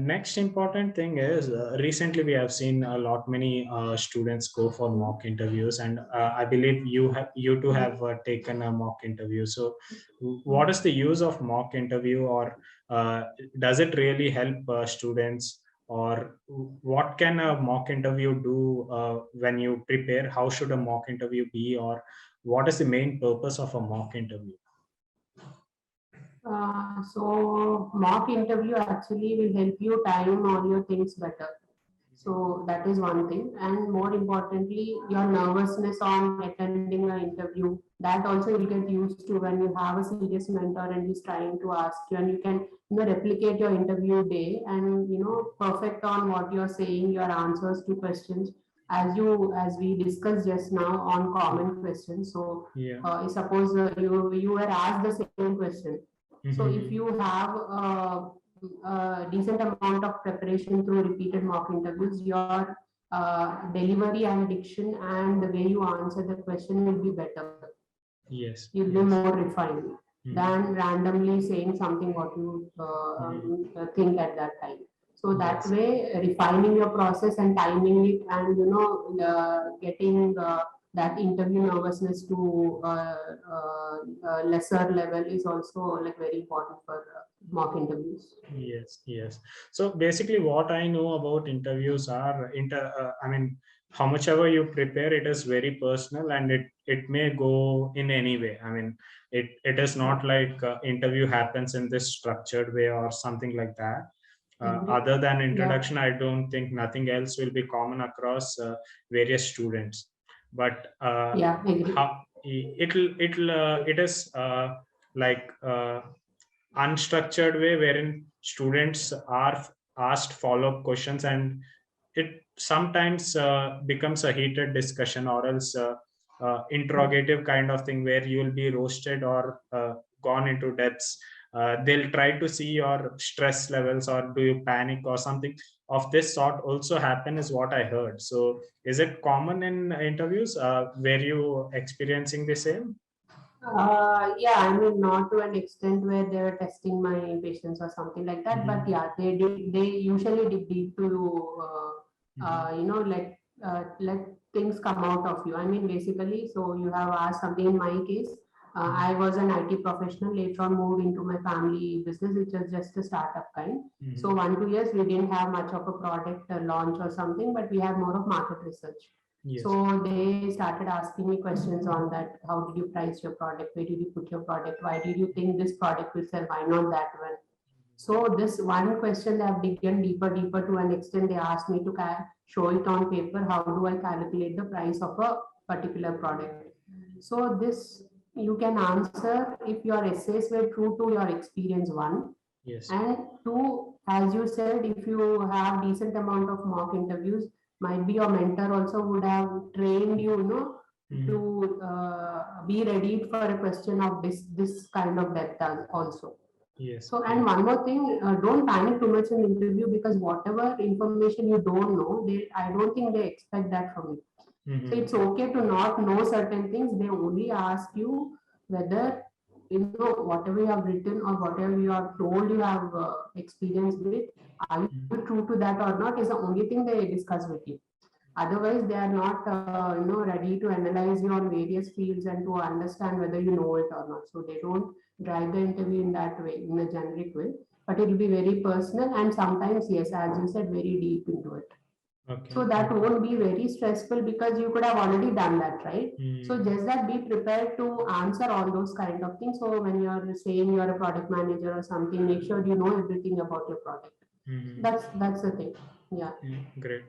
next important thing is recently we have seen a lot many students go for mock interviews, and I believe you too have taken a mock interview. So, what is the use of mock interview, or does it really help students, or what can a mock interview do when you prepare? How should a mock interview be, or what is the main purpose of a mock interview? So mock interview actually will help you time all your things better. So that is one thing, and more importantly, your nervousness on attending an interview, that also will get used to when you have a serious mentor and he's trying to ask you, and you can replicate your interview day and perfect on what you're saying, your answers to questions as we discussed just now on common questions. So suppose you were asked the same question. So if you have a decent amount of preparation through repeated mock interviews, your delivery and diction and the way you answer the question will be better. Yes. You'll be more refined than randomly saying something what you think at that time. So that way, refining your process and timing it, and getting that interview nervousness to lesser level is also like very important for mock interviews. Yes. So basically, what I know about interviews are I mean, how much ever you prepare, it is very personal, and it may go in any way. I mean, it is not like interview happens in this structured way or something like that. Other than introduction, I don't think nothing else will be common across various students. But it is like unstructured way wherein students are asked follow-up questions, and it sometimes becomes a heated discussion, or else interrogative kind of thing where you will be roasted or gone into depths. They'll try to see your stress levels, or do you panic or something of this sort also happen, is what I heard. So is it common in interviews? Were you experiencing the same? Yeah, I mean, not to an extent where they were testing my patience or something like that, but yeah, they usually dig to let things come out of you. I mean, basically, so you have asked something. In my case, I was an IT professional, later on moved into my family business, which was just a startup kind. So 1-2 years we didn't have much of a product launch or something, but we had more of market research. So they started asking me questions on that. How did you price your product? Where did you put your product? Why did you think this product will sell? Why not that one? So this one question they have digged deeper to an extent. They asked me to show it on paper. How do I calculate the price of a particular product? So this you can answer if your essays were true to your experience, one. And two, as you said, if you have decent amount of mock interviews, might be your mentor also would have trained you, to be ready for a question of this kind of depth also. So, and one more thing, don't panic too much in interview, because whatever information you don't know, I don't think they expect that from you. So it's okay to not know certain things. They only ask you whether whatever you have written or whatever you have told you have experience with, are you true to that or not, is the only thing they discuss with you. Otherwise, they are not ready to analyze you on various fields and to understand whether you know it or not. So they don't drive the interview in that way, in a generic way. But it will be very personal, and sometimes, yes, as you said, very deep into it. So that won't be very stressful, because you could have already done that, right? So just that be prepared to answer all those kind of things. So when you're saying you're a product manager or something, make sure you know everything about your product. That's the thing. Yeah. Great.